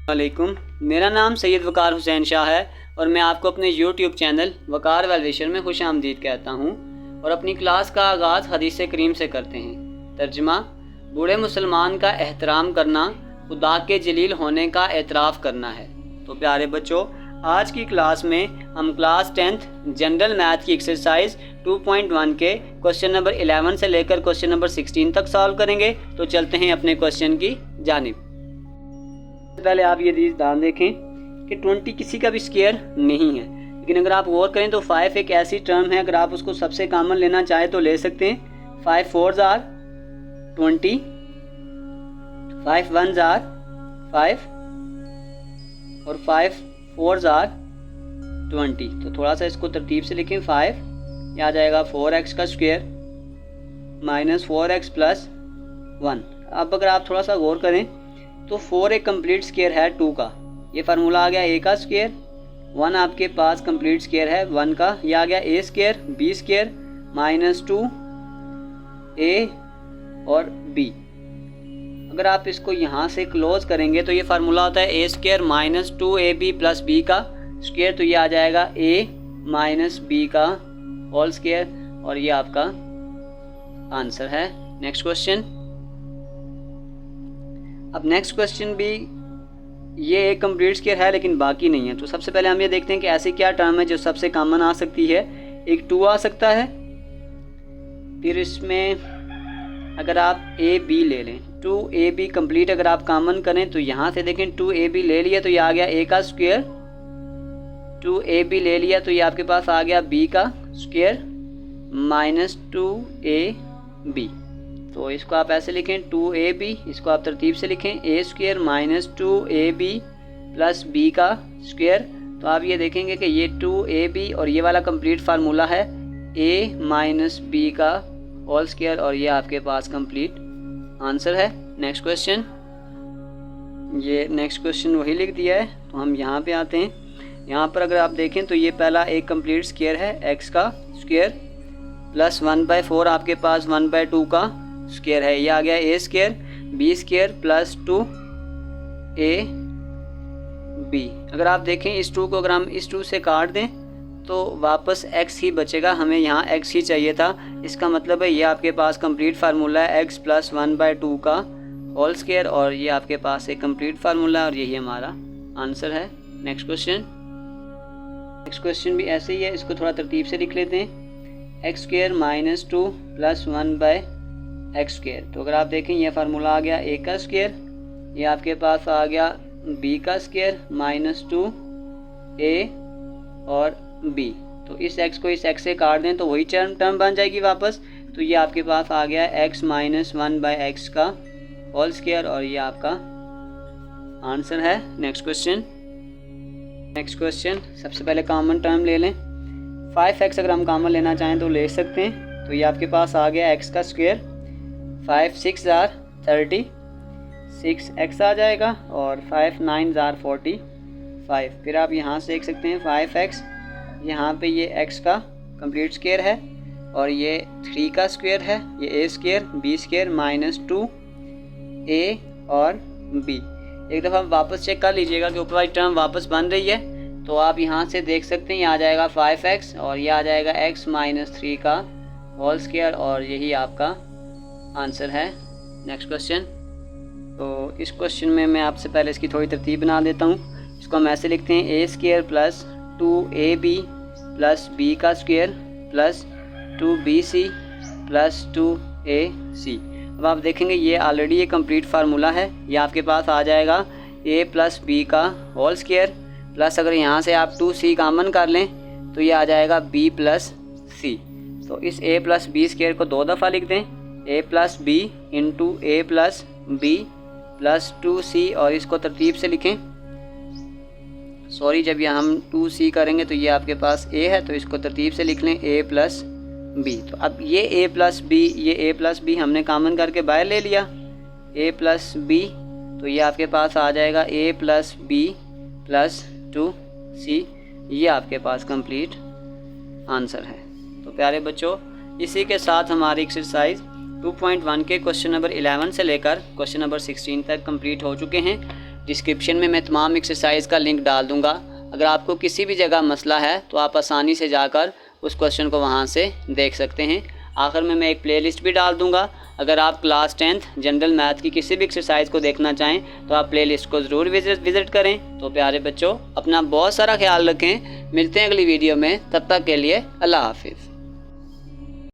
वालेकुम, मेरा नाम सैयद वकार हुसैन शाह है और मैं आपको अपने YouTube चैनल वकार वेलविशर में खुश आमदीद कहता हूँ। और अपनी क्लास का आगाज़ हदीस करीम से करते हैं। तर्जुमा: बूढ़े मुसलमान का एहतराम करना खुदा के जलील होने का एतराफ़ करना है। तो प्यारे बच्चों, आज की क्लास में हम क्लास 10th जनरल मैथ की एक्सरसाइज 2.1 के क्वेश्चन नंबर 11 से लेकर क्वेश्चन नंबर 16 तक सॉल्व करेंगे। तो चलते हैं अपने क्वेश्चन की जानिब। पहले आप ये ध्यान देखें कि 20 किसी का भी स्क्वायर नहीं है, लेकिन अगर आप गौर करें तो 5 एक ऐसी टर्म है, अगर आप उसको सबसे कॉमन लेना चाहें तो ले सकते हैं। 5 4s are 20, 5 1s are 5 और 5 4s are 20। तो थोड़ा सा इसको तरतीब से लिखें। 5 ये आ जाएगा 4x का स्क्वायर माइनस 4x प्लस 1। अब अगर आप थोड़ा सा गौर करें तो 4 एक कंप्लीट स्क्वायर है 2 का, ये फार्मूला आ गया a का स्क्वायर। 1 आपके पास कंप्लीट स्क्वायर है 1 का, ये आ गया a square b square minus 2 a और b। अगर आप इसको यहाँ से क्लोज करेंगे तो ये फार्मूला होता है a square minus 2ab plus b का स्क्वायर। तो ये आ जाएगा a माइनस b का होल स्क्वायर और ये आपका आंसर है। Next question. अब नेक्स्ट क्वेश्चन भी ये एक कंप्लीट स्क्वायर है लेकिन बाकी नहीं है। तो सबसे पहले हम ये देखते हैं कि ऐसी क्या टर्म है जो सबसे कॉमन आ सकती है। एक 2 आ सकता है, फिर इसमें अगर आप ए बी ले लें, 2ab कंप्लीट अगर आप कॉमन करें तो यहाँ से देखें 2ab ले लिया तो ये आ गया a का स्क्वायर, 2ab ले लिया तो ये आपके पास आ गया b का स्क्वायर माइनस 2ab। तो इसको आप ऐसे लिखें 2ab, इसको आप तरतीब से लिखें a square minus 2ab plus b का स्क्वायर। तो आप ये देखेंगे कि ये 2ab और ये वाला कंप्लीट फार्मूला है a माइनस b का होल स्क्वायर और ये आपके पास कंप्लीट आंसर है। Next question. ये नेक्स्ट क्वेश्चन वही लिख दिया है। तो हम यहाँ पे आते हैं। यहाँ पर अगर आप देखें तो ये पहला एक कंप्लीट स्क्वायर है x का स्क्वायर प्लस 1/4 आपके पास 1/2 का स्क्वायर है, ये आ गया a square b square plus 2ab। अगर आप देखें इस 2 को अगर हम इस 2 से काट दें तो वापस x ही बचेगा, हमें यहाँ x ही चाहिए था। इसका मतलब है ये आपके पास कंप्लीट फार्मूला है x प्लस 1/2 का होल स्क्वायर और ये आपके पास एक कंप्लीट फार्मूला है और यही हमारा आंसर है। Next question. नेक्स्ट क्वेश्चन भी ऐसे ही है, इसको थोड़ा तरतीब से लिख लेते हैं। x square minus 2 plus 1/x square. तो अगर आप देखें ये फार्मूला आ गया a का स्क्वायर, ये आपके पास आ गया b का स्क्वायर माइनस 2a और b। तो इस x को इस x से काट दें तो वही टर्म बन जाएगी वापस। तो ये आपके पास आ गया x माइनस 1/x का होल स्क्वायर और ये आपका आंसर है। Next question. Next question. सबसे पहले कॉमन टर्म ले लें। 5x अगर हम कॉमन लेना चाहें तो ले सकते हैं। तो ये आपके पास आ गया x का स्क्वायर, 5 6 are 30, 6x आ जाएगा और 5 9s are 45। फिर आप यहाँ से देख सकते हैं 5x, यहाँ पे ये x का कंप्लीट स्क्वायर है और ये 3 का स्क्वायर है, ये a square b square minus 2a और b। एक दफ़ा वापस चेक कर लीजिएगा कि ऊपर वाली टर्म वापस बन रही है। तो आप यहाँ से देख सकते हैं ये आ जाएगा 5x और ये आ जाएगा x माइनस 3 का होल स्क्वायर और यही आपका आंसर है। Next question. तो इस क्वेश्चन में मैं आपसे पहले इसकी थोड़ी तरतीब बना देता हूँ। इसको हम ऐसे लिखते हैं a square plus 2ab plus b का square plus 2bc plus 2ac। अब आप देखेंगे ये ऑलरेडी ये कंप्लीट फार्मूला है, ये आपके पास आ जाएगा a प्लस b का होल स्क्वायर प्लस अगर यहाँ से आप 2c कॉमन कर लें तो ये आ जाएगा b प्लस c। तो इस a प्लस b स्क्वायर को 2 दफ़ा लिख दें, a plus b into a plus b plus 2c और इसको तरतीब से लिखें। सॉरी, जब यहाँ हम 2c करेंगे तो ये आपके पास a है तो इसको तरतीब से लिख लें a प्लस b। तो अब ये a प्लस b, ये a प्लस b हमने कॉमन करके बाहर ले लिया, a प्लस b। तो ये आपके पास आ जाएगा a plus b plus 2c, ये आपके पास कंप्लीट आंसर है। तो प्यारे बच्चों, इसी के साथ हमारी एक्सरसाइज 2.1 के क्वेश्चन नंबर 11 से लेकर क्वेश्चन नंबर 16 तक कंप्लीट हो चुके हैं। डिस्क्रिप्शन में मैं तमाम एक्सरसाइज का लिंक डाल दूँगा। अगर आपको किसी भी जगह मसला है तो आप आसानी से जाकर उस क्वेश्चन को वहाँ से देख सकते हैं। आखिर में मैं एक प्लेलिस्ट भी डाल दूँगा। अगर आप क्लास 10th जनरल मैथ की किसी भी एक्सरसाइज को देखना चाहें तो आप प्लेलिस्ट को ज़रूर विज़िट करें। तो प्यारे बच्चों, अपना बहुत सारा ख्याल रखें। मिलते हैं अगली वीडियो में, तब तक के लिए अल्लाह हाफिज़।